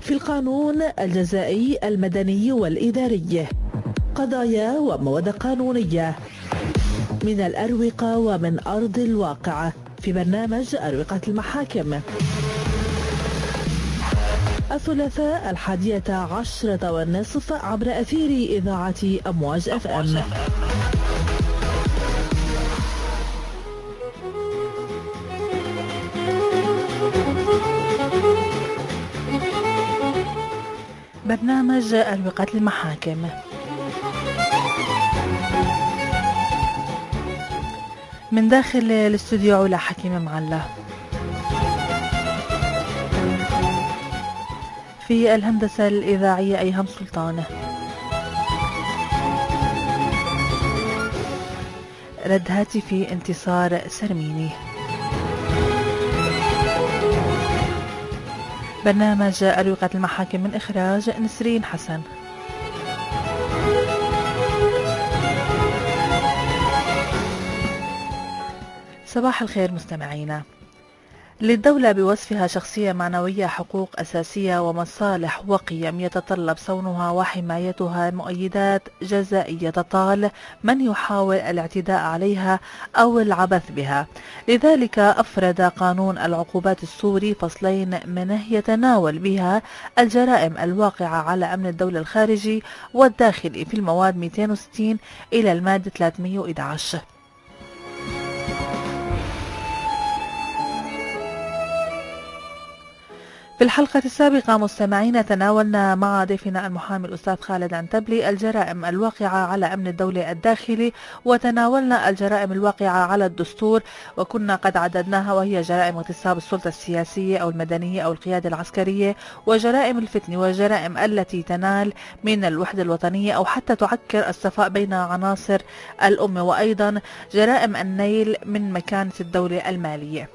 في القانون الجزائي المدني والإداري، قضايا ومواد قانونية من الأروقة ومن أرض الواقع في برنامج أروقة المحاكم، الثلاثاء 11:30 عبر أثير إذاعة أمواج FM. برنامج أروقة المحاكم. من داخل الاستوديو علا حكيم معلا، في الهندسة الإذاعية أيهم سلطان، رد هاتفي انتصار سرميني. برنامج أروقة المحاكم من إخراج نسرين حسن. صباح الخير مستمعينا. للدولة بوصفها شخصية معنوية حقوق أساسية ومصالح وقيم يتطلب صونها وحمايتها مؤيدات جزائية تطال من يحاول الاعتداء عليها أو العبث بها. لذلك أفرد قانون العقوبات السوري فصلين منه يتناول بها الجرائم الواقعة على أمن الدولة الخارجي والداخلي في المواد 260 إلى المادة 311. في الحلقة السابقة مستمعين تناولنا مع ضيفنا المحامي الأستاذ خالد عنتبلي الجرائم الواقعة على أمن الدولة الداخلي، وتناولنا الجرائم الواقعة على الدستور وكنا قد عددناها، وهي جرائم اغتصاب السلطة السياسية أو المدنية أو القيادة العسكرية، وجرائم الفتن، وجرائم التي تنال من الوحدة الوطنية أو حتى تعكر الصفاء بين عناصر الأمة، وأيضا جرائم النيل من مكانة الدولة المالية.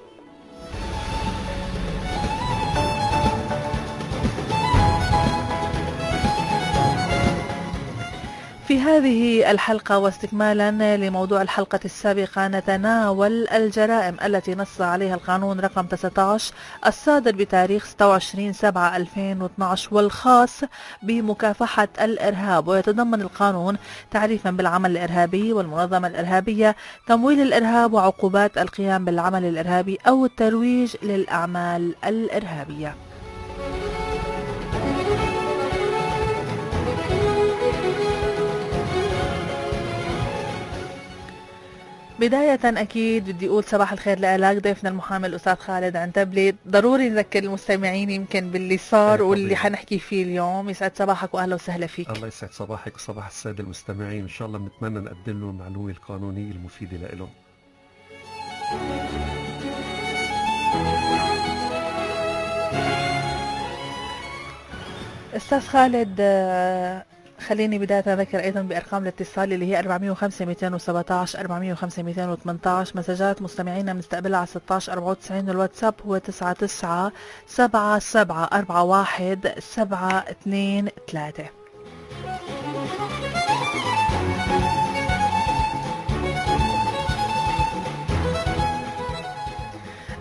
في هذه الحلقة واستكمالا لموضوع الحلقة السابقة نتناول الجرائم التي نص عليها القانون رقم 19 الصادر بتاريخ 26/7/2012 والخاص بمكافحة الإرهاب، ويتضمن القانون تعريفا بالعمل الإرهابي والمنظمة الإرهابية، تمويل الإرهاب، وعقوبات القيام بالعمل الإرهابي أو الترويج للأعمال الإرهابية. بداية أكيد بدي أقول صباح الخير لك ضيفنا المحامي الأستاذ خالد عنتبلي. ضروري نذكر المستمعين يمكن باللي صار واللي حنحكي فيه اليوم. يسعد صباحك وأهلا وسهلا فيك. الله يسعد صباحك وصباح السادة المستمعين. إن شاء الله بنتمنى نقدم لهم المعلومة القانونية المفيدة لهم. أستاذ خالد، خليني بداية أذكر أيضا بأرقام الاتصال اللي هي 405 217 405 218. مساجات مستمعينا مستقبلها على 1694. الواتساب هو 99 77 41 723.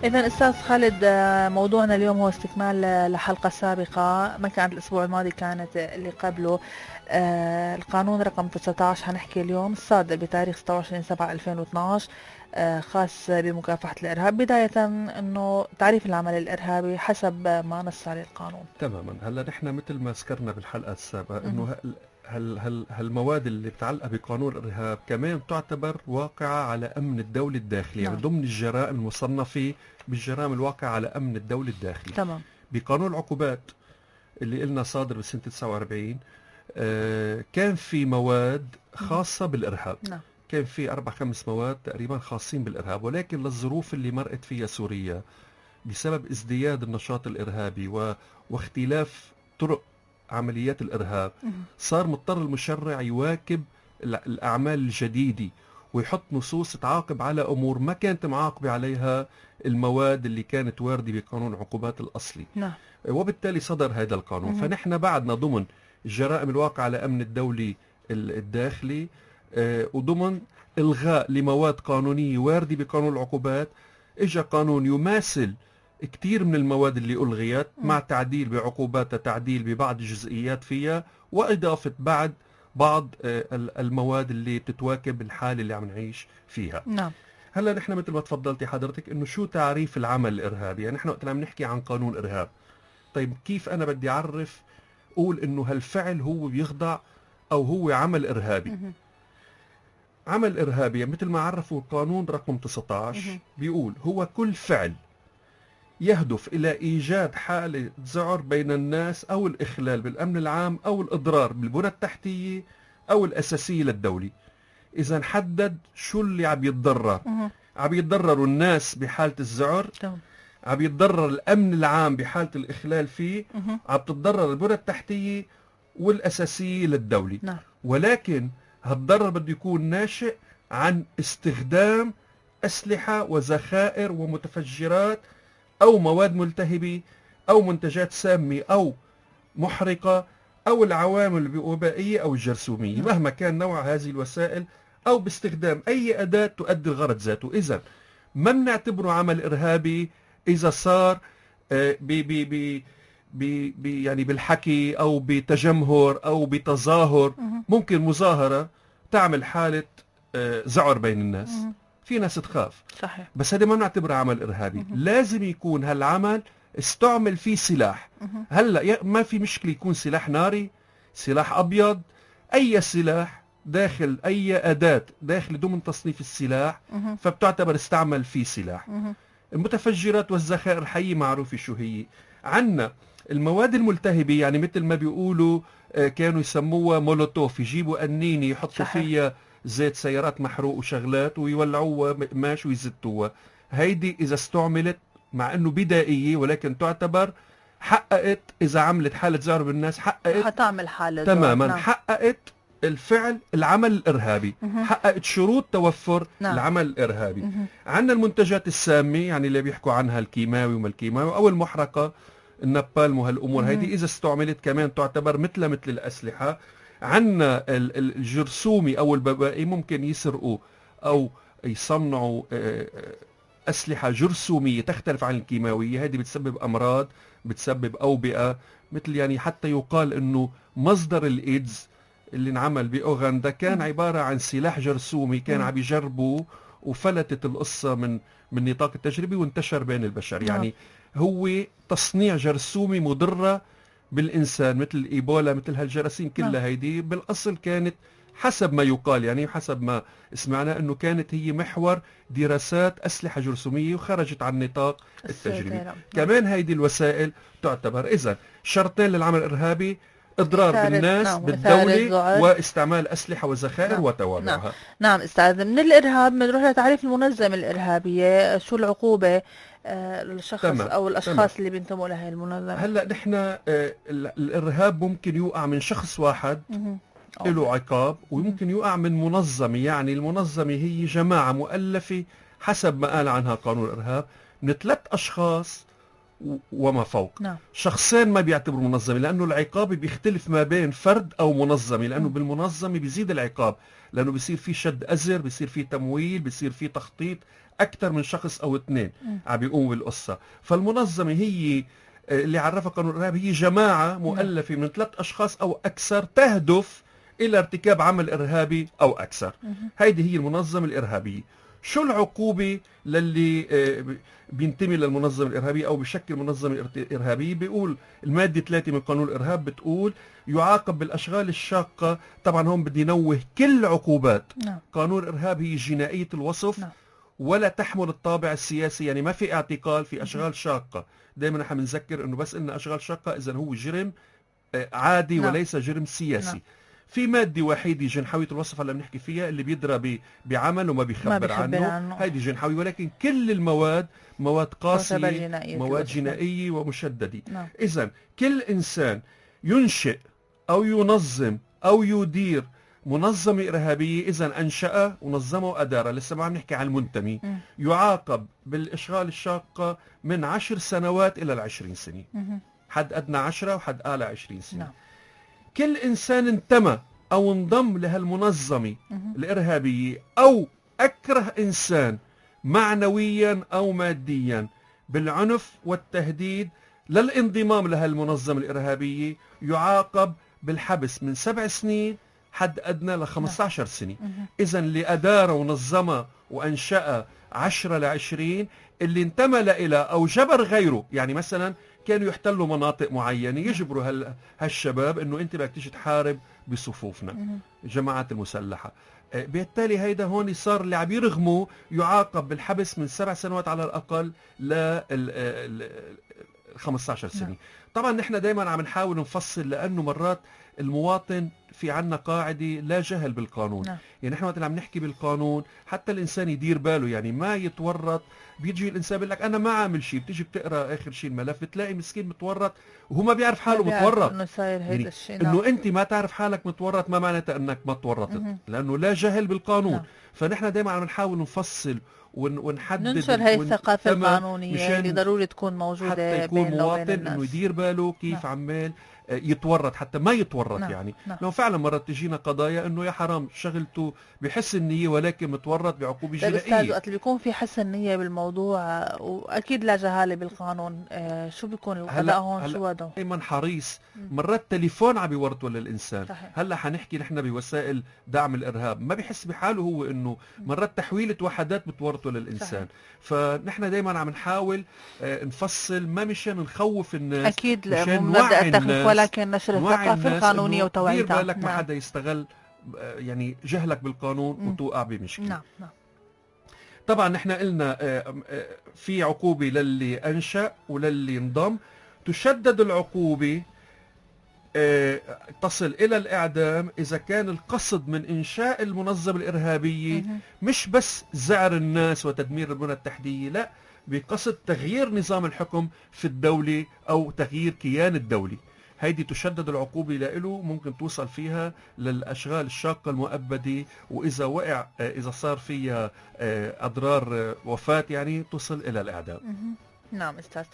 إذا أستاذ خالد، موضوعنا اليوم هو استكمال لحلقة سابقة، ما كانت الأسبوع الماضي، كانت اللي قبله. القانون رقم 19 هنحكي اليوم الصادر بتاريخ 26/7/2012 خاص بمكافحة الإرهاب. بداية أنه تعريف العمل الإرهابي حسب ما نص عليه القانون. تماما. هلا نحن مثل ما ذكرنا بالحلقة السابقة أنه هالمواد اللي بتعلق بقانون الإرهاب كمان تعتبر واقعة على أمن الدولة الداخلية، يعني ضمن الجرائم المصنفة بالجرائم الواقعة على أمن الدولة الداخلية. تمام. بقانون العقوبات اللي قلنا صادر بسنة 49 كان في مواد خاصة بالإرهاب. نعم. كان في 4-5 مواد تقريبا خاصين بالإرهاب، ولكن للظروف اللي مرقت فيها سوريا بسبب ازدياد النشاط الإرهابي واختلاف طرق عمليات الإرهاب، صار مضطر المشرع يواكب الأعمال الجديدة ويحط نصوص تعاقب على أمور ما كانت معاقبة عليها المواد اللي كانت واردة بقانون العقوبات الأصلي. نعم. وبالتالي صدر هذا القانون. فنحن بعدنا ضمن الجرائم الواقعة على أمن الدولي الداخلي وضمن إلغاء لمواد قانونية واردة بقانون العقوبات. إجا قانون يماثل كتير من المواد اللي ألغيت مع تعديل بعقوباتها، تعديل ببعض الجزئيات فيها، وإضافة بعض المواد اللي بتتواكب الحالة اللي عم نعيش فيها. نعم. هلا نحن مثل ما تفضلتي حضرتك انه شو تعريف العمل الارهابي؟ يعني نحن وقت عم نحكي عن قانون ارهاب، طيب كيف انا بدي اعرف قول انه هالفعل هو بيخضع او هو عمل ارهابي؟ عمل ارهابي مثل ما عرفوا القانون رقم 19 بيقول هو كل فعل يهدف الى ايجاد حالة ذعر بين الناس او الاخلال بالامن العام او الاضرار بالبنى التحتية او الاساسية للدولة. اذا حدد شو اللي عم يتضرر. عم يتضرروا الناس بحالة الذعر، عم يتضرر الامن العام بحالة الاخلال فيه، عم تتضرر البنى التحتية والاساسية للدولة. نعم. ولكن هالضرر بده يكون ناشئ عن استخدام اسلحة وذخائر ومتفجرات او مواد ملتهبة او منتجات سامة او محرقة او العوامل الوبائية او الجرثومية، مهما كان نوع هذه الوسائل، او باستخدام اي اداة تؤدي الغرض ذاته. اذا ما بنعتبره عمل ارهابي اذا صار بي بي بي يعني بالحكي او بتجمهر او بتظاهر. ممكن مظاهرة تعمل حالة ذعر بين الناس، في ناس تخاف، صحيح، بس هذا ما بنعتبره عمل ارهابي. لازم يكون هالعمل استعمل فيه سلاح. هلا ما في مشكلة يكون سلاح ناري، سلاح ابيض، اي سلاح داخل اي اداة داخل ضمن تصنيف السلاح فبتعتبر استعمل فيه سلاح. المتفجرات والذخائر الحية معروفة شو هي. عنا المواد الملتهبة، يعني مثل ما بيقولوا كانوا يسموها مولوتوف، يجيبوا قنينة يحطوا فيها زيت سيارات محروق وشغلات ويولعوها قماش ويزتوها. هيدي إذا استعملت مع أنه بدائية ولكن تعتبر حققت، إذا عملت حالة ذعر بالناس حتعمل حالة تماما. نعم. حققت الفعل العمل الإرهابي، حققت شروط توفر نعم. العمل الإرهابي. عندنا المنتجات السامة، يعني اللي بيحكوا عنها الكيماوي وما الكيماوي أو المحرقة، النابالم وهالأمور، هيدي إذا استعملت كمان تعتبر مثل الأسلحة. عندنا الجرثومي أو الببائي، ممكن يسرقوا أو يصنعوا أسلحة جرثومية تختلف عن الكيماوية. هذه بتسبب أمراض، بتسبب أوبئة، مثل يعني حتى يقال إنه مصدر الإيدز اللي انعمل بأوغندا كان عبارة عن سلاح جرثومي كان عم يجربوه، وفلتت القصة من نطاق التجربة وانتشر بين البشر. يعني هو تصنيع جرثومي مضرة بالإنسان مثل الإيبولا، مثل هالجراثيم كلها. هيدي بالأصل كانت حسب ما يقال، يعني حسب ما سمعنا، أنه كانت هي محور دراسات أسلحة جرثومية وخرجت عن نطاق التجربة. كمان هيدي الوسائل تعتبر. إذن شرطين للعمل الإرهابي: إضرار بالناس بالدولة واستعمال أسلحة وذخائر وتوابعها. نعم أستاذ. من الإرهاب بنروح لتعريف المنظمة الإرهابية. شو العقوبة للشخص أو الأشخاص اللي بينتموا لهي المنظمة؟ هلأ نحن الإرهاب ممكن يوقع من شخص واحد له عقاب، ويمكن يوقع من منظمة. يعني المنظمة هي جماعة مؤلفة حسب ما قال عنها قانون الإرهاب من 3 أشخاص وما فوق. نعم. شخصين ما بيعتبروا منظمة، لأنه العقاب بيختلف ما بين فرد أو منظمة، لأنه بالمنظمة بيزيد العقاب، لأنه بيصير في شد أزر، بيصير في تمويل، بيصير في تخطيط أكثر من شخص أو 2 عم بيقوموا بالقصة. فالمنظمة هي اللي عرفها قانون الإرهاب هي جماعة مؤلفة من 3 أشخاص أو أكثر تهدف إلى ارتكاب عمل إرهابي أو أكثر. هيدي هي المنظمة الإرهابية. شو العقوبة للي بينتمي للمنظمة الإرهابية أو بشكل منظمة إرهابية؟ بيقول المادة 3 من قانون الإرهاب بتقول يعاقب بالأشغال الشاقة. طبعا هون بدي نوه كل عقوبات قانون الإرهاب هي جنائية الوصف ولا تحمل الطابع السياسي. يعني ما في اعتقال، في أشغال شاقة. دائما نحن بنذكر إنه بس إن أشغال شاقة إذا هو جرم عادي وليس جرم سياسي. في مادة وحيدة جنحوية الوصف هلا بنحكي فيها اللي بيدرى بعمل وما بيخبر عنه، هيدي جنحوي. ولكن كل المواد مواد قاسية، مواد جنائية ومشددة. إذن كل إنسان ينشئ أو ينظم أو يدير منظمة إرهابية، إذن أنشأ ونظمه وأدارها، لسه ما عم نحكي عن المنتمي، يعاقب بالإشغال الشاقة من 10 سنوات إلى 20 سنة. حد أدنى 10 وحد أعلى 20 سنة. كل إنسان انتمى أو انضم لهالمنظمة الإرهابية أو أكره إنسان معنويا أو ماديا بالعنف والتهديد للانضمام لهالمنظمة الإرهابية يعاقب بالحبس من 7 سنين حد أدنى ل 15 سنة. إذا اللي أدار ونظمها وأنشأ 10 ل20 اللي انتمى إلى أو جبر غيره، يعني مثلا كانوا يحتلوا مناطق معينة يجبروا هالشباب انه انت بدك تيجي تحارب بصفوفنا الجماعات المسلحة. بالتالي هيدا هون صار اللي عم يرغموا يعاقب بالحبس من 7 سنوات على الأقل ل 15 سنة. طبعا نحن دائما عم نحاول نفصل، لأنه مرات المواطن في عنا قاعدة لا جهل بالقانون. يعني نحن وقت اللي عم نحكي بالقانون حتى الإنسان يدير باله، يعني ما يتورط. بيجي الإنسان بيقول لك أنا ما عامل شيء، بتيجي بتقرأ آخر شيء الملف بتلاقي مسكين متورط وهو ما بيعرف حاله متورط. إنه صاير هيدا يعني الشيء. إنه أنت ما تعرف حالك متورط ما معناتها أنك ما تورطت، لأنه لا جهل بالقانون. فنحن دائما عم نحاول نفصل ونحدد، ننشر هاي الثقافة القانونية اللي ضروري تكون موجودة حتى يكون بيننا وبين مواطن الناس. انه يدير باله كيف عمال يتورط حتى ما يتورط. يعني لو فعلا مرات تجينا قضايا انه يا حرام شغلته بحسن نية ولكن متورط بعقوبة جنائية. أستاذ، وقت اللي بيكون في حسن نية بالموضوع واكيد لا جهالة بالقانون، شو بيكون القضاء هون؟ شو وضعه؟ دائما حريص. مرات تليفون عم يورطوا للانسان. صحيح. هلا حنحكي نحن بوسائل دعم الارهاب، ما بيحس بحاله هو انه مرات تحويلة وحدات بتورطوا للانسان. صحيح. فنحن دائما عم نحاول نفصل، ما مشان نخوف الناس، اكيد مشان نوعي الناس، ولكن نشر الثقافة القانونية وتوعيتها. دير بالك ما حدا يستغل يعني جهلك بالقانون وتوقع بمشكلة. نعم. طبعا نحن قلنا في عقوبة للي أنشأ وللي انضم. تشدد العقوبة تصل إلى الإعدام إذا كان القصد من إنشاء المنظمة الإرهابية مش بس زعر الناس وتدمير البنى التحتية، لا، بقصد تغيير نظام الحكم في الدولة أو تغيير كيان الدولة. هيدي تشدد العقوبة له، ممكن توصل فيها للأشغال الشاقة المؤبدة، وإذا وقع إذا صار فيها أضرار وفاة يعني تصل إلى الإعدام. نعم أستاذ.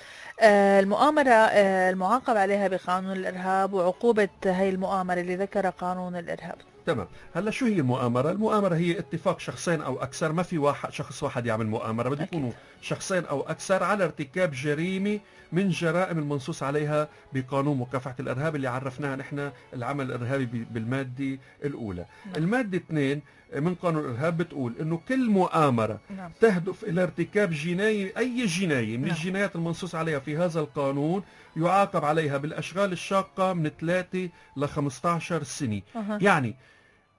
المؤامرة المعاقب عليها بقانون الإرهاب وعقوبة هاي المؤامرة اللي ذكر قانون الإرهاب. تمام. هلا شو هي المؤامرة؟ المؤامرة هي اتفاق شخصين أو أكثر، ما في شخص واحد يعمل مؤامرة، بده يكونوا شخصين أو أكثر على ارتكاب جريمة من جرائم المنصوص عليها بقانون مكافحة الإرهاب اللي عرفناها نحن العمل الإرهابي بالمادة الأولى. المادة 2 من قانون الإرهاب بتقول إنه كل مؤامرة تهدف إلى ارتكاب جناية، أي جناية من الجنايات المنصوص عليها في هذا القانون يعاقب عليها بالأشغال الشاقة من 3 ل 15 سنة. يعني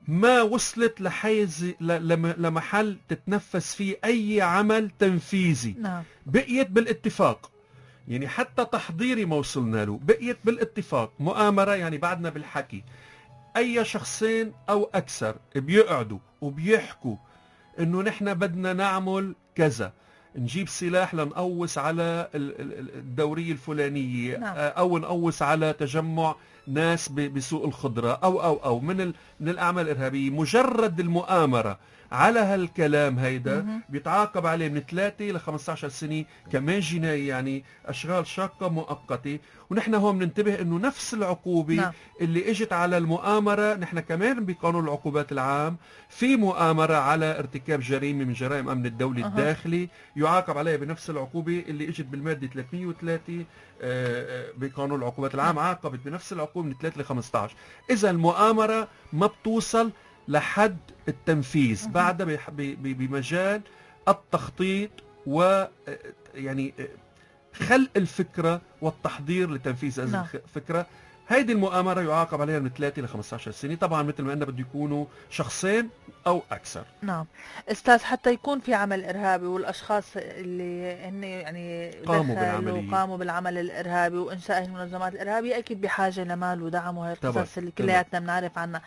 ما وصلت لحيز لمحل تتنفذ فيه أي عمل تنفيذي. بقيت بالاتفاق، يعني حتى تحضيري ما وصلنا له، بقيت بالاتفاق. مؤامرة يعني بعدنا بالحكي. أي شخصين أو أكثر بيقعدوا وبيحكوا إنه نحن بدنا نعمل كذا، نجيب سلاح لنقوس على الدورية الفلانية، أو نقوس على تجمع ناس بسوق الخضرة أو من الأعمال الإرهابية. مجرد المؤامرة على هالكلام هيدا بيتعاقب عليه من 3 ل 15 سنة كمان جناية، يعني أشغال شاقة مؤقتة. ونحن هون بننتبه إنه نفس العقوبة اللي اجت على المؤامرة، نحن كمان بقانون العقوبات العام في مؤامرة على ارتكاب جريمة من جرائم أمن الدولة الداخلي يعاقب عليها بنفس العقوبة اللي اجت بالمادة 303 بقانون العقوبات العام، عاقبت بنفس العقوبة من 3 ل 15. إذا المؤامرة ما بتوصل لحد التنفيذ، بعدها بمجال التخطيط ويعني خلق الفكرة والتحضير لتنفيذ هذه الفكرة. هيدي المؤامرة يعاقب عليها من 3 ل 15 سنة. طبعا مثل ما قلنا بده يكونوا شخصين أو أكثر. نعم أستاذ. حتى يكون في عمل إرهابي والأشخاص اللي هن يعني قاموا بالعمل الإرهابي وإنشاء المنظمات الإرهابية أكيد بحاجة لمال ودعم، وهي القصص اللي كلياتنا بنعرف عنها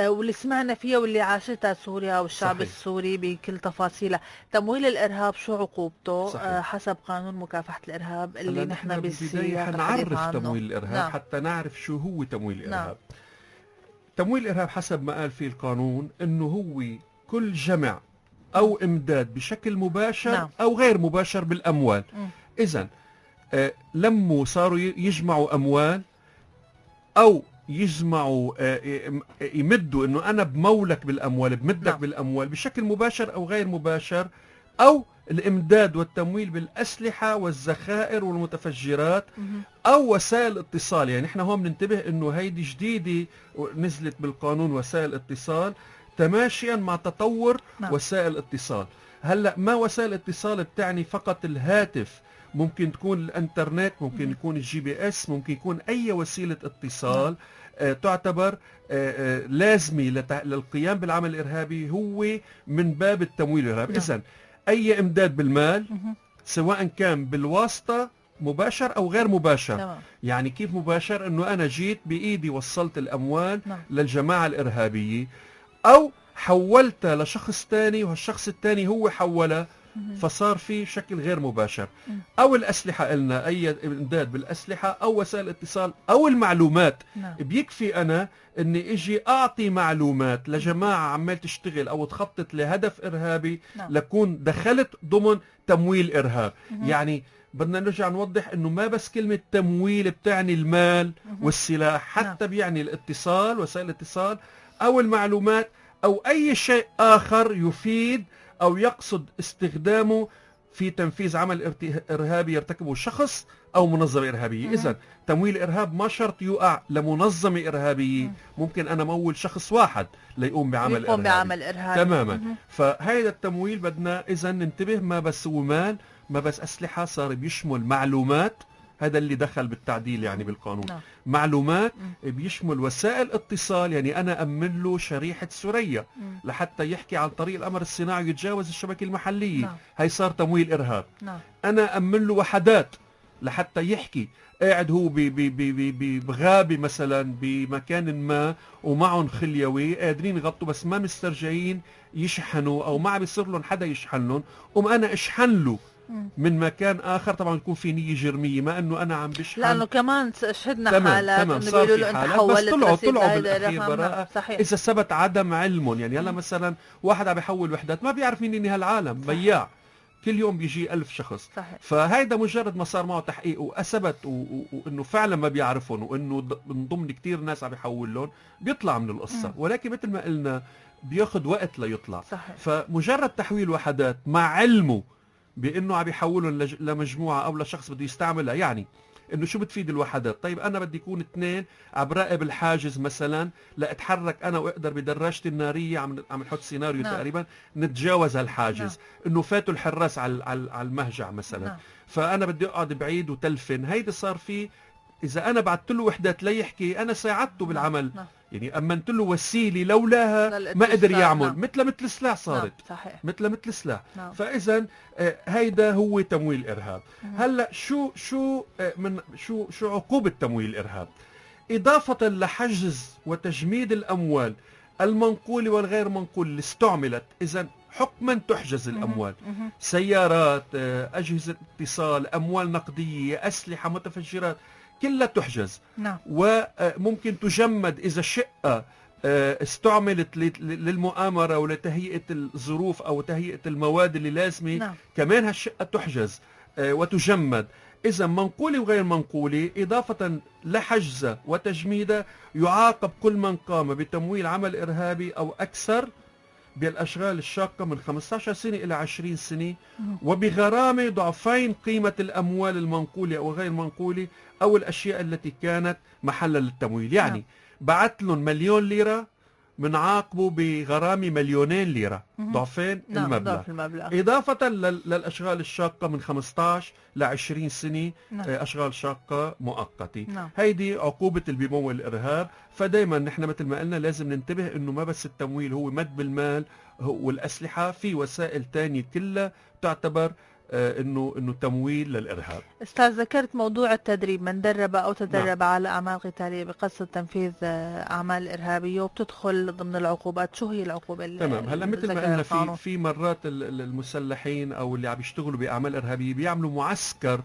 واللي سمعنا فيها واللي عاشتها سوريا والشعب صحيح. السوري بكل تفاصيلها. تمويل الإرهاب شو عقوبته حسب قانون مكافحة الإرهاب اللي نحن بالسياق نعرف تمويل الإرهاب حتى نعرف شو هو تمويل الإرهاب. تمويل الإرهاب حسب ما قال فيه القانون إنه هو كل جمع أو إمداد بشكل مباشر أو غير مباشر بالأموال. إذن لما صاروا يجمعوا أموال أو يجمعوا يمدوا إنه أنا بمولك بالأموال، بمدك بالأموال بشكل مباشر أو غير مباشر، أو الإمداد والتمويل بالأسلحة والذخائر والمتفجرات أو وسائل اتصال. يعني احنا هون بننتبه إنه هيدي جديدة نزلت بالقانون، وسائل اتصال تماشيا مع تطور نعم. وسائل اتصال. هلأ ما وسائل اتصال بتعني فقط الهاتف، ممكن تكون الانترنت، ممكن يكون الجي بي اس، ممكن يكون أي وسيلة اتصال تعتبر لازمة للقيام بالعمل الإرهابي، هو من باب التمويل الإرهابي. إذن أي إمداد بالمال سواء كان بالواسطة مباشر أو غير مباشر. تمام. يعني كيف مباشر؟ أنه أنا جيت بإيدي وصلت الأموال نعم. للجماعة الإرهابية، أو حولتها لشخص تاني وهالشخص التاني هو حولها، فصار في شكل غير مباشر. أو الأسلحة، قلنا أي إمداد بالأسلحة أو وسائل اتصال أو المعلومات. نعم. بيكفي أنا أني إجي أعطي معلومات لجماعة عمال تشتغل أو تخطط لهدف إرهابي، نعم. لكون دخلت ضمن تمويل إرهاب. يعني بدنا نرجع نوضح أنه ما بس كلمة تمويل بتعني المال والسلاح، حتى بيعني الاتصال، وسائل الاتصال أو المعلومات أو أي شيء آخر يفيد أو يقصد استخدامه في تنفيذ عمل إرهابي يرتكبه شخص أو منظمة إرهابية. إذن تمويل الإرهاب ما شرط يقع لمنظمة إرهابية، ممكن أنا مول شخص واحد ليقوم بعمل إرهابي. تماما. فهذا التمويل بدنا إذن ننتبه، ما بس هو مال، ما بس أسلحة، صار بيشمل معلومات. هذا اللي دخل بالتعديل يعني بالقانون. معلومات، بيشمل وسائل اتصال، يعني أنا أمن له شريحة ثريا لحتى يحكي عن طريق القمر الصناعي ويتجاوز الشبكة المحلية. هي صار تمويل إرهاب. أنا أمن له وحدات لحتى يحكي، قاعد هو بغابة مثلا بمكان ما ومعهم خليوي قادرين يغطوا بس ما مسترجعين يشحنوا، أو ما عم بيصير لهم حدا يشحن لهم، أنا أشحن له من مكان اخر. طبعا يكون في نيه جرميه، ما انه انا عم بشحن، لانه كمان شهدنا حالات انه بيقولوا له انت حولت، بس طلعوا بالاخير براءه اذا ثبت عدم علمهم. يعني هلا مثلا واحد عم يحول وحدات ما بيعرف مين اني هالعالم، بياع كل يوم بيجي 1000 شخص. صحيح. فهيدا مجرد ما صار معه تحقيق وأثبت وإنه فعلا ما بيعرفهم، وإنه من ضمن كتير ناس عم يحول لهم، بيطلع من القصة. ولكن مثل ما قلنا بياخد وقت ليطلع. صحيح. فمجرد تحويل وحدات مع علمه بانه عم يحولهم لمجموعه او لشخص بده يستعملها، يعني انه شو بتفيد الوحدات؟ طيب انا بدي يكون اثنين عم راقب الحاجز مثلا، لاتحرك انا واقدر بدراجتي الناريه، عم نحط سيناريو تقريبا نتجاوز هالحاجز، انه فاتوا الحراس على المهجع مثلا. فانا بدي اقعد بعيد وتلفن. هيدي صار في، اذا انا بعثت له وحدات ليحكي انا ساعدته بالعمل. يعني امنت له وسيله لولاها ما قدر يعمل. مثل السلاح صارت. صحيح. مثل السلاح. فاذا هيدا هو تمويل الارهاب. هلا شو عقوبه تمويل الارهاب؟ اضافه لحجز وتجميد الاموال المنقوله والغير منقوله اللي استعملت، اذا حكما تحجز الاموال، سيارات، اجهزه اتصال، اموال نقديه، اسلحه، متفجرات، كلها تحجز. وممكن تجمد إذا شقة استعملت للمؤامرة ولتهيئة الظروف أو تهيئة المواد اللي لازمة. كمان هالشقة تحجز وتجمد. إذا منقولة وغير منقولة، إضافة لحجزها وتجميدها، يعاقب كل من قام بتمويل عمل إرهابي أو أكثر بالأشغال الشاقة من 15 سنة إلى 20 سنة، وبغرامة ضعفين قيمة الأموال المنقولة أو غير منقولة أو الأشياء التي كانت محلا للتمويل. يعني بعت لهم 1,000,000 ليرة، منعاقبه بغرامة 2,000,000 ليرة، ضعفين المبلغ. إضافة للأشغال الشاقة من 15 ل 20 سنة، أشغال شاقة مؤقتة. هيدي عقوبة اللي بيمول الإرهاب. فدايما نحن مثل ما قلنا لازم ننتبه إنه ما بس التمويل هو مد بالمال والأسلحة، في وسائل تانية كلها تعتبر انه تمويل للارهاب. استاذ، ذكرت موضوع التدريب، من درب او تدرب على اعمال قتاليه بقصد تنفيذ اعمال ارهابيه وبتدخل ضمن العقوبات، شو هي العقوبه اللي تمام. هلا مثل ما قلنا في مرات المسلحين او اللي عم يشتغلوا باعمال ارهابيه بيعملوا معسكر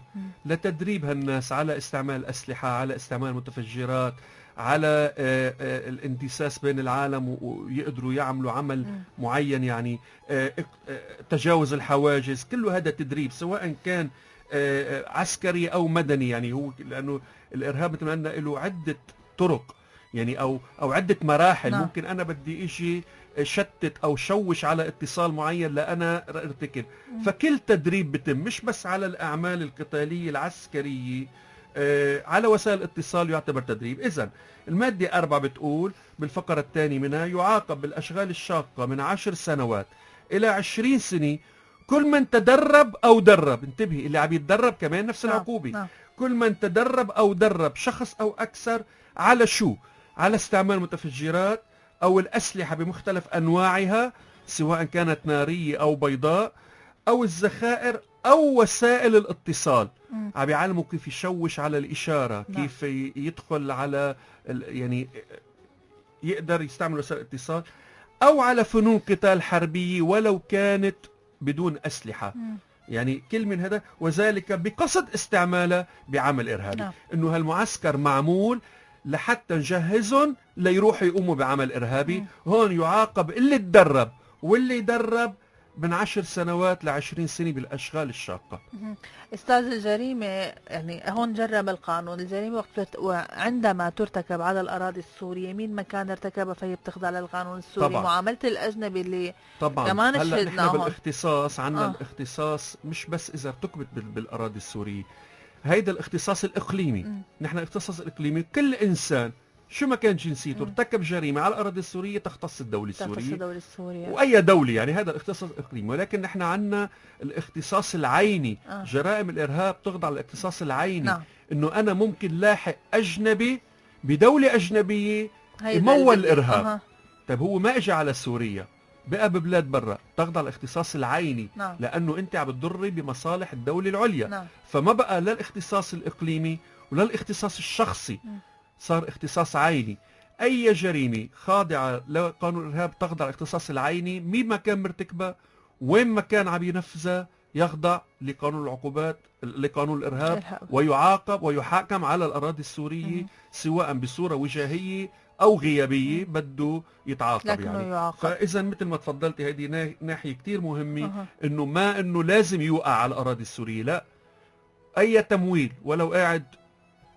لتدريب هالناس على استعمال الاسلحه، على استعمال المتفجرات، على الاندساس بين العالم، ويقدروا يعملوا عمل معين، يعني تجاوز الحواجز. كله هذا تدريب سواء كان عسكري أو مدني. يعني هو لأنه الإرهاب مثل ما قلنا له عدة طرق. يعني او عده مراحل. نعم. ممكن انا بدي اجي شتت او شوش على اتصال معين لانا ارتكب. فكل تدريب بتم مش بس على الاعمال القتاليه العسكريه، على وسائل الاتصال يعتبر تدريب. اذا الماده 4 بتقول بالفقره الثانيه منها: يعاقب بالاشغال الشاقه من 10 سنوات الى 20 سنه كل من تدرب او درب. انتبهي، اللي عم يتدرب كمان نفس نعم. العقوبه. نعم. كل من تدرب او درب شخص او اكثر على شو؟ على استعمال المتفجرات او الاسلحه بمختلف انواعها، سواء كانت ناريه او بيضاء، او الذخائر او وسائل الاتصال. عم يعلموا كيف يشوش على الاشاره، نعم. كيف يدخل على يعني يقدر يستعمل وسائل الاتصال، او على فنون قتال حربيه ولو كانت بدون اسلحه. يعني كل من هذا، وذلك بقصد استعمالها بعمل ارهابي. نعم. انه هالمعسكر معمول لحتى نجهزهم ليروحوا يقوموا بعمل ارهابي. هون يعاقب اللي تدرب واللي يدرب من 10 سنوات ل20 سنة بالاشغال الشاقة. استاذ، الجريمة يعني هون جرم القانون الجريمة وعندما ترتكب على الأراضي السورية مين ما كان ارتكبها فهي بتخضع للقانون السوري. طبعا. معاملة الأجنبي اللي طبعا. كمان هلا شهدنا نحن هون. بالاختصاص عندنا الاختصاص مش بس اذا ارتكبت بالاراضي السورية، هيدا الاختصاص الاقليمي. نحن الاختصاص الاقليمي كل انسان شو ما كان جنسيته ارتكب جريمة على الأراضي السورية تختص الدولة السورية وأي دولة. يعني هذا الاختصاص الإقليمي. ولكن نحن عندنا الاختصاص العيني. جرائم الإرهاب تخضع للاختصاص العيني. نعم. إنه أنا ممكن لاحق أجنبي بدولة أجنبية يمول الإرهاب. طيب هو ما إجا على سوريا، بقى ببلاد برا، تخضع الاختصاص العيني. نعم. لأنه أنت عم تضري بمصالح الدولة العليا. نعم. فما بقى لا الاختصاص الإقليمي ولا الاختصاص الشخصي، صار اختصاص عيني. اي جريمه خاضعه لقانون الارهاب تخضع الاختصاص العيني، مين ما كان مرتكبها وين ما كان عم ينفذها يخضع لقانون العقوبات، لقانون الارهاب، ويعاقب ويحاكم على الاراضي السوريه سواء بصوره وجاهيه او غيابيه بده يتعاقب. يعني فاذا مثل ما تفضلتي هذه ناحيه كثير مهمه. انه ما انه لازم يوقع على الاراضي السوريه، لا، اي تمويل ولو قاعد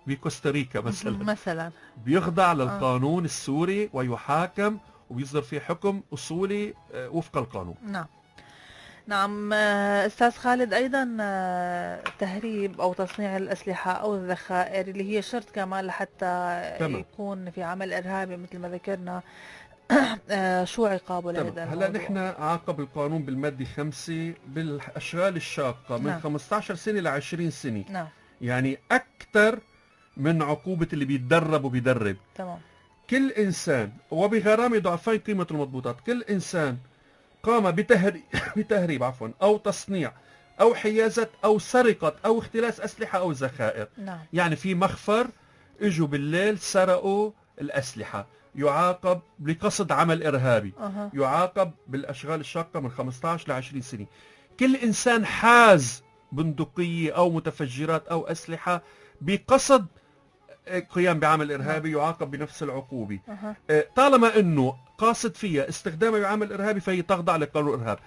بكوستاريكا مثلا بيخضع للقانون السوري ويحاكم وبيصدر فيه حكم أصولي وفق القانون. نعم. نعم. أستاذ خالد، أيضا تهريب أو تصنيع الأسلحة أو الذخائر اللي هي شرط كمان لحتى يكون في عمل إرهابي مثل ما ذكرنا، شو عقابه لهذا الموضوع؟ هلا نحن عاقب القانون بالمادة 5 بالأشغال الشاقة من 15 سنة ل 20 سنة. نعم. يعني أكثر من عقوبة اللي بيتدرب وبيدرب. تمام. كل إنسان وبغرامة ضعفي قيمة المضبوطات، كل إنسان قام بتهريب أو تصنيع أو حيازة أو سرقة أو اختلاس أسلحة أو ذخائر. نعم. يعني في مخفر اجوا بالليل سرقوا الأسلحة، يعاقب بقصد عمل إرهابي. يعاقب بالأشغال الشاقة من 15 ل 20 سنة. كل إنسان حاز بندقية أو متفجرات أو أسلحة بقصد قيام بعمل إرهابي يعاقب بنفس العقوبة. طالما أنه قاصد فيها استخدامها بعمل إرهابي فهي تخضع لقانون الإرهاب.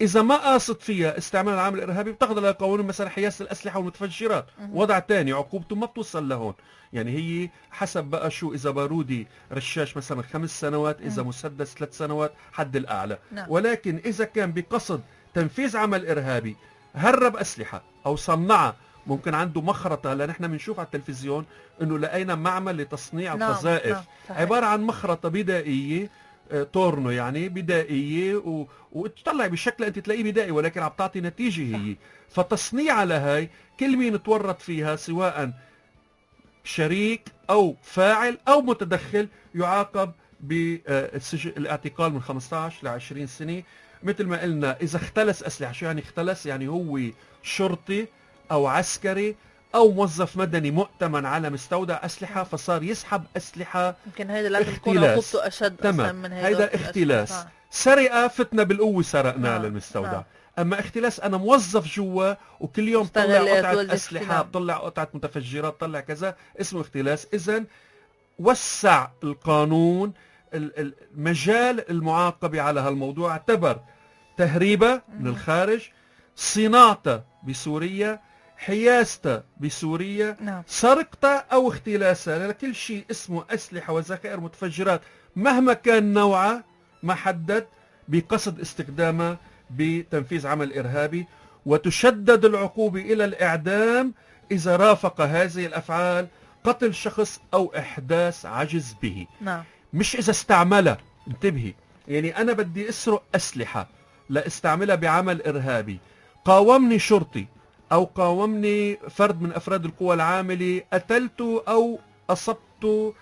إذا ما قاصد فيها استعمال العمل الإرهابي بتخضع لقانون مثلا حيازة الأسلحة والمتفجرات، وضع تاني عقوبته ما بتوصل لهون. يعني هي حسب بقى شو، إذا بارودي رشاش مثلا 5 سنوات، إذا مسدس 3 سنوات حد الأعلى. ولكن إذا كان بقصد تنفيذ عمل إرهابي، هرب أسلحة أو صنعها، ممكن عنده مخرطة. هلا نحن بنشوف على التلفزيون انه لقينا معمل لتصنيع القذائف. عبارة عن مخرطة بدائية، تورنو يعني بدائية، وتطلع بشكل انت تلاقيه بدائي ولكن عم تعطي نتيجة هي. فتصنيع لهي كل مين تورط فيها سواء شريك او فاعل او متدخل يعاقب بالاعتقال من 15 ل 20 سنة. مثل ما قلنا اذا اختلس اسلحة. شو يعني اختلس؟ يعني هو شرطي أو عسكري أو موظف مدني مؤتمن على مستودع أسلحة فصار يسحب أسلحة. يمكن هيدا لازم تكون عقوبته أشد أصلا من هيدا اختلاس. سرقة فتنا بالقوة سرقنا للمستودع. أما اختلاس أنا موظف جوا وكل يوم طلع قطعة أسلحة، طلع قطعة متفجرات، طلع كذا، اسمه اختلاس. إذن وسع القانون مجال المعاقبة على هالموضوع. اعتبر تهريبه من الخارج، صناعته بسوريا، حيازته بسوريا، نعم. سرقته أو اختلاسه، لأن كل شيء اسمه أسلحة وذخائر متفجرات مهما كان نوعه محدد بقصد استخدامه بتنفيذ عمل إرهابي، وتشدد العقوبة إلى الإعدام إذا رافق هذه الأفعال قتل شخص أو إحداث عجز به. نعم. مش إذا استعملها، انتبهي، يعني أنا بدي أسرق أسلحة لاستعملها بعمل إرهابي، قاومني شرطي أو قاومني فرد من أفراد القوى العاملة، قتلته أو أصبته،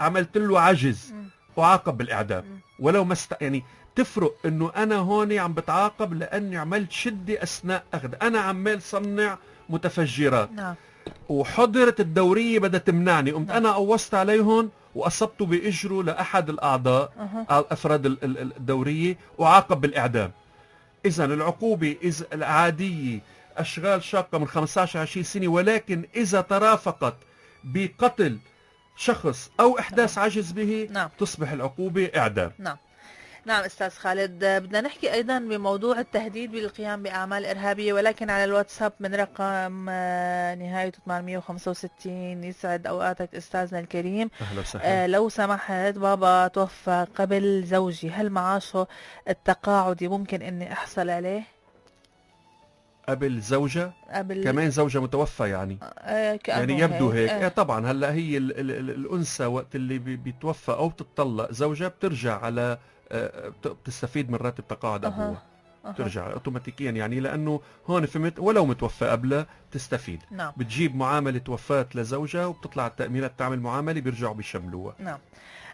عملت له عجز، أعاقب بالإعدام ولو ما يعني تفرق إنه أنا هون عم بتعاقب لأني عملت شدة أثناء أخذ، أنا عمال صنع متفجرات. نعم. وحضرت الدورية بدها تمنعني، قمت نعم. أنا قوصت عليهم وأصبته بإجره لأحد الأعضاء أو أفراد الدورية، وعاقب بالإعدام. إذا العقوبة إذا العادية أشغال شاقة من 15 ل 20 سنة، ولكن إذا ترافقت بقتل شخص أو إحداث عجز به نعم. تصبح العقوبة إعدام. نعم. نعم أستاذ خالد، بدنا نحكي أيضا بموضوع التهديد بالقيام بأعمال إرهابية، ولكن على الواتساب من رقم نهايته 865. يسعد أوقاتك أستاذنا الكريم. أهلا وسهلا. لو سمحت، بابا توفى قبل زوجي، هل معاشه التقاعدي ممكن إني أحصل عليه؟ قبل زوجة؟ قبل كمان زوجة متوفى يعني؟ يعني يبدو هيك. طبعا هلا هي الأنثى وقت اللي بيتوفى أو بتطلق زوجها بترجع على بتستفيد من راتب تقاعد أبوها. بترجع اوتوماتيكيا يعني، لأنه هون فهمت ولو متوفى قبلها بتستفيد. نعم. بتجيب معاملة وفاة لزوجها وبتطلع التأمينات تعمل معاملة بيرجعوا بيشملوها. نعم.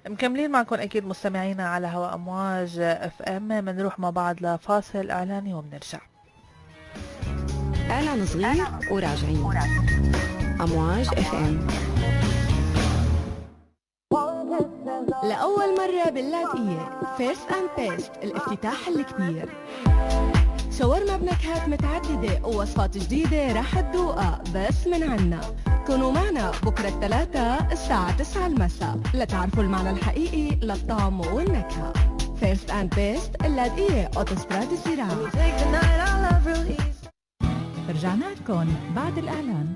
مكملين معكم أكيد مستمعينا على هواء أمواج اف ام. بنروح مع بعض لفاصل إعلاني وبنرجع. إعلان صغير وراجعين. أمواج اف ام. لأول مرة باللاذقية فيرست أند بيست، الافتتاح الكبير. شاورما بنكهات متعددة ووصفات جديدة راح تذوقها بس من عنا. كونوا معنا بكرة الثلاثاء الساعة 9 المساء لتعرفوا المعنى الحقيقي للطعم والنكهة. فيرست أند بيست، اللاذقية، أوتوستراد الزراعة. رجعنا لكم بعد الإعلان.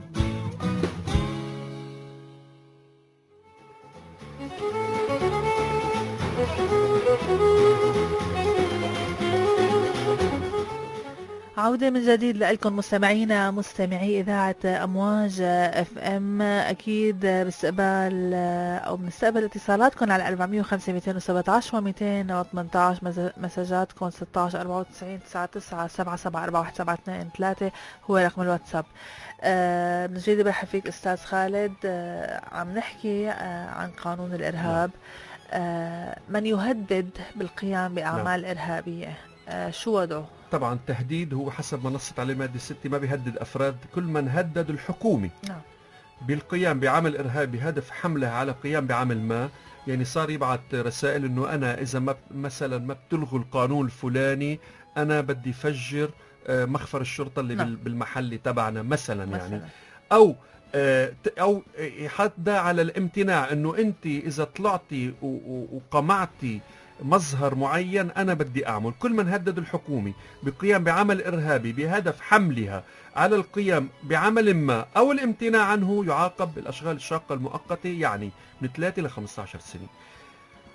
عودة من جديد لكم مستمعينا مستمعي إذاعة أمواج اف ام. أكيد باستقبال أو بنستقبل اتصالاتكم على 405 217 و 218. مساجاتكم 16 94 99 77 41 723 هو رقم الواتساب. من جديد برحب فيك أستاذ خالد. عم نحكي عن قانون الإرهاب. من يهدد بالقيام بأعمال إرهابية شو وضعه؟ طبعا التهديد هو حسب ما نصت عليه المادة 6 ما بيهدد أفراد، كل من هدد الحكومة نعم. بالقيام بعمل إرهابي بهدف حملها على القيام بعمل ما. يعني صار يبعث رسائل إنه أنا إذا ما مثلا ما بتلغوا القانون الفلاني أنا بدي فجر مخفر الشرطة اللي نعم. بالمحل تبعنا مثلا يعني. أو يحدى على الامتناع، إنه أنت إذا طلعتي وقمعتي مظهر معين أنا بدي أعمل. كل من هدد الحكومة بالقيام بعمل إرهابي بهدف حملها على القيام بعمل ما أو الامتناع عنه يعاقب بالأشغال الشاقة المؤقتة، يعني من 3 ل 15 سنة.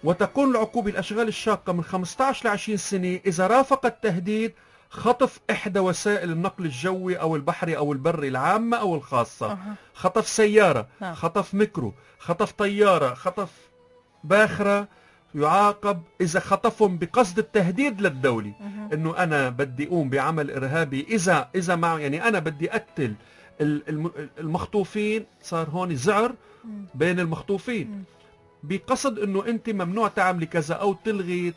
وتكون العقوبة الأشغال الشاقة من 15 ل 20 سنة إذا رافق التهديد خطف إحدى وسائل النقل الجوي أو البحري أو البري العامة أو الخاصة. خطف سيارة، خطف ميكرو، خطف طيارة، خطف باخرة. يعاقب إذا خطفهم بقصد التهديد للدولة، إنه أنا بدي أقوم بعمل إرهابي. إذا مع يعني أنا بدي أقتل المخطوفين، صار هون زعر بين المخطوفين بقصد إنه أنت ممنوع تعملي كذا، أو تلغي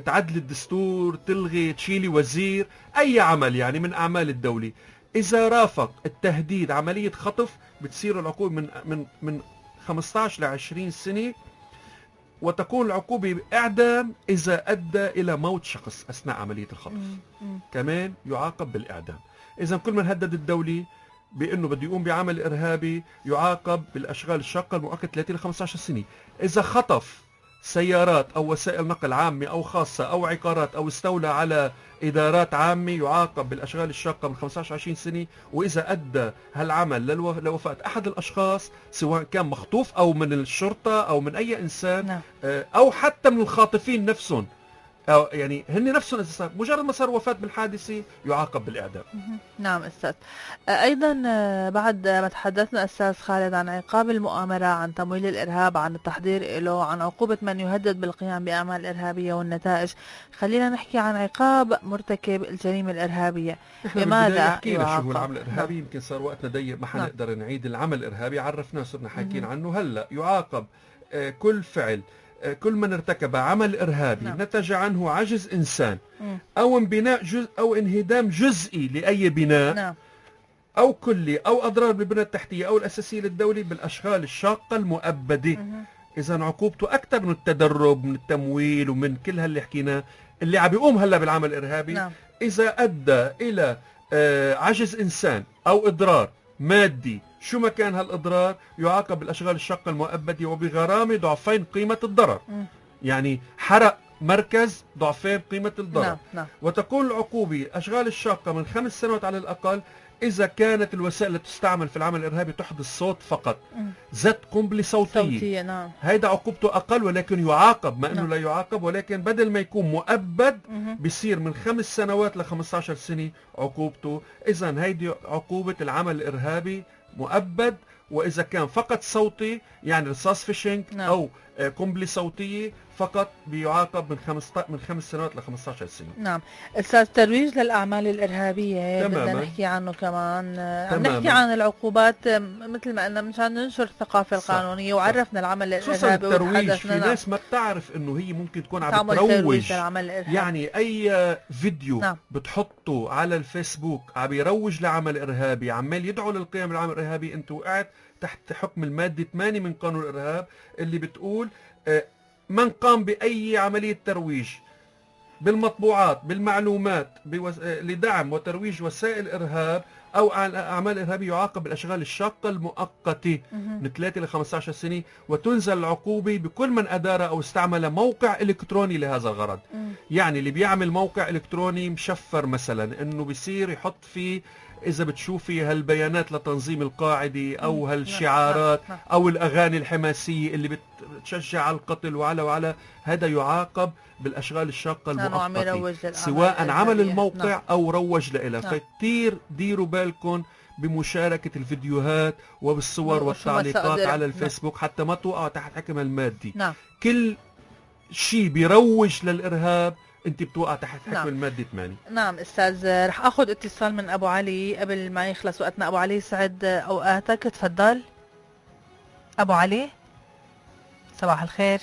تعدل الدستور، تلغي تشيلي وزير، أي عمل يعني من أعمال الدولة. إذا رافق التهديد عملية خطف بتصير العقوبة من 15 ل 20 سنة. وتكون العقوبة إعدام إذا أدى إلى موت شخص أثناء عملية الخطف. كمان يعاقب بالإعدام. إذا كل من هدد الدولة بأنه بده يقوم بعمل إرهابي يعاقب بالأشغال الشاقة المؤقتة 30 ل 15 سنة. إذا خطف سيارات أو وسائل نقل عامة أو خاصة أو عقارات أو استولى على إدارات عامة يعاقب بالأشغال الشاقة من 15 20 سنة. وإذا أدى هالعمل لوفاة أحد الأشخاص سواء كان مخطوف أو من الشرطة أو من أي إنسان، نعم. أو حتى من الخاطفين نفسهم، أو يعني هن نفسهم إذا صار مجرد ما صار وفاة بالحادثة يعاقب بالإعدام. نعم أستاذ. أيضا بعد ما تحدثنا أستاذ خالد عن عقاب المؤامرة، عن تمويل الإرهاب، عن التحضير له، عن عقوبة من يهدد بالقيام بأعمال إرهابية والنتائج، خلينا نحكي عن عقاب مرتكب الجريمة الإرهابية. بماذا نحكي لك شو هو يعاقب؟ العمل الإرهابي. نعم. يمكن صار وقتنا ضيق ما نعم. حنقدر نعيد العمل الإرهابي، عرفناه صرنا حاكيين عنه. هلا يعاقب كل فعل، كل من ارتكب عمل إرهابي نعم. نتج عنه عجز إنسان أو انبناء جزء أو انهدام جزئي لأي بناء، نعم. أو كلي، أو أضرار بالبنى التحتية أو الأساسية للدولة بالأشغال الشاقة المؤبدة. إذا عقوبته أكثر من التدرب، من التمويل، ومن كل هاللي حكيناه اللي عم بيقوم هلا بالعمل الإرهابي. نعم. إذا أدى إلى عجز إنسان أو إضرار مادي، شو ما كان هالإضرار، يعاقب بالأشغال الشاقة المؤبدة وبغرامة ضعفين قيمة الضرر. يعني حرق مركز ضعفين قيمة الضرر. نعم. نعم. وتكون العقوبة أشغال الشاقة من 5 سنوات على الأقل إذا كانت الوسائل التي تستعمل في العمل الإرهابي تحدث صوت فقط. زت قنبلة صوتية. نعم. هيدا عقوبته أقل ولكن يعاقب، ما أنه نعم. لا يعاقب، ولكن بدل ما يكون مؤبد بيصير من 5 سنوات ل 15 سنة عقوبته. إذا هيدي عقوبة العمل الإرهابي مؤبد. وإذا كان فقط صوتي يعني رصاص فيشنج نعم. أو قنبلة صوتية فقط بيعاقب من 5 سنوات ل 15 سنة. نعم. أستاذ، ترويج للأعمال الإرهابية بدنا تماماً. نحكي عنه كمان. عم تماماً. نحكي عن العقوبات مثل ما قلنا مشان ننشر الثقافة صح. القانونية، وعرفنا العمل خصوصا الإرهابي الترويج. في وتحدثنا. ناس ما بتعرف انه هي ممكن تكون عم تعمل ترويج بتروج. للعمل الإرهابي. يعني اي فيديو نعم. بتحطه على الفيسبوك عم يروج لعمل ارهابي، عمال يدعو للقيام بالعمل الارهابي، انت وقعت تحت حكم المادة 8 من قانون الارهاب اللي بتقول من قام باي عملية ترويج بالمطبوعات بالمعلومات لدعم وترويج وسائل ارهاب او اعمال ارهابيه يعاقب بالاشغال الشاقه المؤقته من 3 ل 15 سنه. وتنزل العقوبه بكل من ادار او استعمل موقع الكتروني لهذا الغرض. يعني اللي بيعمل موقع الكتروني مشفر مثلا، انه بيصير يحط فيه إذا بتشوفي هالبيانات لتنظيم القاعدة أو هالشعارات أو الأغاني الحماسية اللي بتشجع على القتل وعلى هذا يعاقب بالأشغال الشاقة المؤقتة، سواء عمل الموقع أو روج لها. فكتير ديروا بالكم بمشاركة الفيديوهات وبالصور والتعليقات على الفيسبوك حتى ما توقعوا تحت حكم المادي. كل شيء بيروج للإرهاب انت بتوقع تحت حكم المادة 8. نعم استاذ، رح اخذ اتصال من ابو علي قبل ما يخلص وقتنا. ابو علي سعد اوقاتك، تفضل ابو علي. صباح الخير.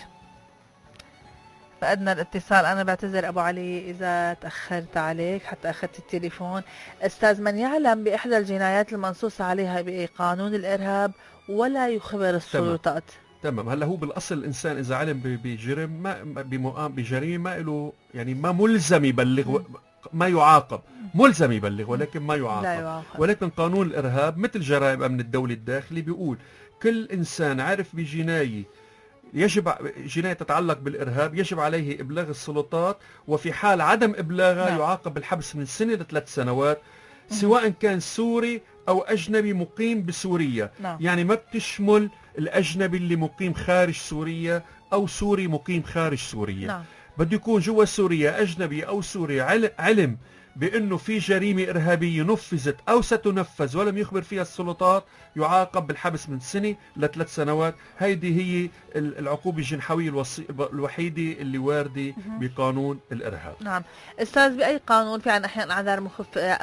فقدنا الاتصال. انا بعتذر ابو علي اذا تاخرت عليك حتى اخذت التليفون. استاذ، من يعلم باحدى الجنايات المنصوص عليها بقانون الارهاب ولا يخبر السلطات. تمام. هلا هو بالاصل الانسان اذا علم بجرم بجريمه ما له يعني ما ملزم يبلغ، ما يعاقب. ملزم يبلغ ولكن ما يعاقب. ولكن قانون الارهاب مثل جرائم امن الدوله الداخلي بيقول كل انسان عرف بجنايه جناية تتعلق بالإرهاب يجب عليه إبلاغ السلطات، وفي حال عدم إبلاغها يعاقب بالحبس من 1 ل3 سنوات، سواء كان سوري أو أجنبي مقيم بسوريا. يعني ما بتشمل الأجنبي اللي مقيم خارج سوريا أو سوري مقيم خارج سوريا. بده يكون جوا سوريا أجنبي أو سوري علم بأنه في جريمة إرهابية نفذت أو ستنفذ ولم يخبر فيها السلطات، يعاقب بالحبس من 1 ل3 سنوات. هيدي هي العقوبة الجنحوية الوحيدة اللي واردة بقانون الإرهاب. نعم أستاذ، بأي قانون في عن أحيانا أعذار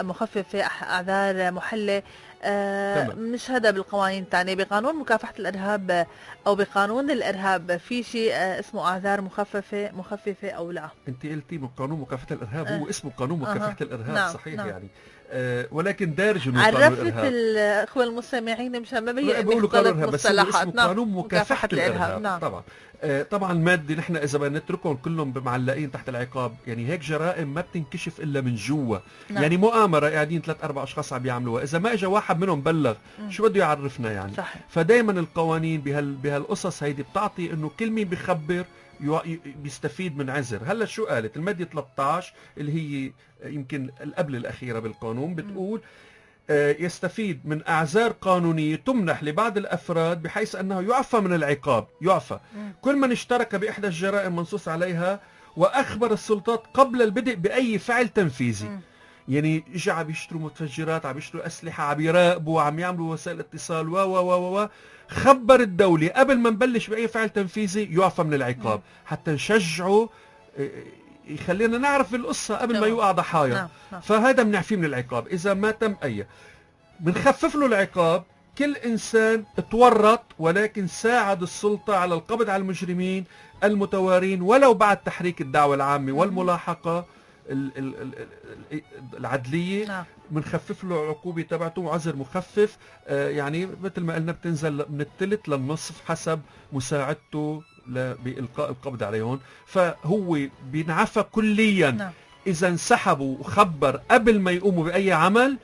مخففة، أعذار محلة، مش هذا بالقوانين الثانية؟ بقانون مكافحة الإرهاب أو بقانون الإرهاب في شيء اسمه أعذار مخففة أو لا؟ أنت قلتي من قانون مكافحة الإرهاب. هو اسمه قانون مكافحة الإرهاب. صحيح. يعني ولكن دارج انه قانون عرفت الاخوه المستمعين مشان ما بيختلط مصطلحات. بس قانون مكافحة الإرهاب. طبعا المادة نحن اذا بدنا نتركهم كلهم معلقين تحت العقاب، يعني هيك جرائم ما بتنكشف الا من جوا. يعني مؤامرة قاعدين 3-4 اشخاص عم بيعملوها، اذا ما اجى واحد منهم بلغ شو بده يعرفنا يعني؟ صحيح. فدائما القوانين بهالقصص هيدي بتعطي انه كل مين بيخبر بيستفيد من عذر. هلا شو قالت المادة 13 اللي هي يمكن قبل الأخيرة بالقانون بتقول يستفيد من أعذار قانونية تمنح لبعض الأفراد بحيث أنه يعفى من العقاب. يعفى كل من اشترك بإحدى الجرائم منصوص عليها وأخبر السلطات قبل البدء بأي فعل تنفيذي. يعني اجى عم يشتروا متفجرات، عم يشتروا أسلحة، عم يراقبوا، عم يعملوا وسائل اتصال و خبر الدولة قبل ما نبلش بأي فعل تنفيذي يعفى من العقاب، حتى نشجعه يخلينا نعرف القصة قبل ما يوقع ضحايا. فهذا بنعفيه من العقاب إذا ما تم بنخفف له العقاب. كل إنسان تورط ولكن ساعد السلطة على القبض على المجرمين المتوارين ولو بعد تحريك الدعوة العامة والملاحقة العدلية. بنخفف له العقوبة تبعته عذر مخفف، يعني مثل ما قلنا بتنزل من الثلث للنصف حسب مساعدته بإلقاء القبض عليهم. فهو بينعفى كليا إذا انسحبوا وخبر قبل ما يقوموا بأي عمل،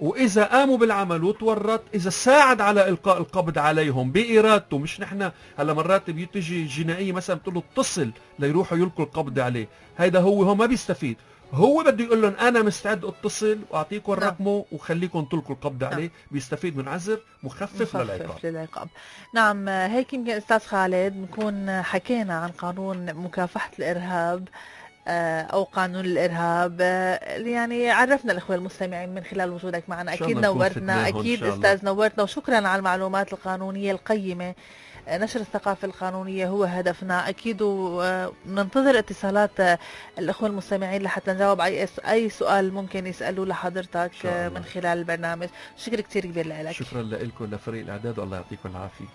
وإذا قاموا بالعمل وتورط إذا ساعد على إلقاء القبض عليهم بإرادته. مش نحن هلا مرات بيتجي جنائية مثلا بتقول له اتصل ليروحوا يلقوا القبض عليه، هيدا هو ما بيستفيد. هو بده يقول لهم أنا مستعد اتصل وأعطيكم رقمه وخليكم تلقوا القبض عليه. بيستفيد من عذر مخفف للعقاب. نعم، هيك يمكن أستاذ خالد نكون حكينا عن قانون مكافحة الإرهاب أو قانون الإرهاب. يعني عرفنا الأخوة المستمعين من خلال وجودك معنا. أكيد نورتنا، أكيد أستاذ نورتنا، وشكرا على المعلومات القانونية القيمة. نشر الثقافة القانونية هو هدفنا أكيد، وننتظر اتصالات الأخوة المستمعين لحتى نجاوب أي سؤال ممكن يسألوه لحضرتك من خلال البرنامج. شكرا كتير كبير لك. شكرا لكم لفريق الإعداد والله يعطيكم العافية.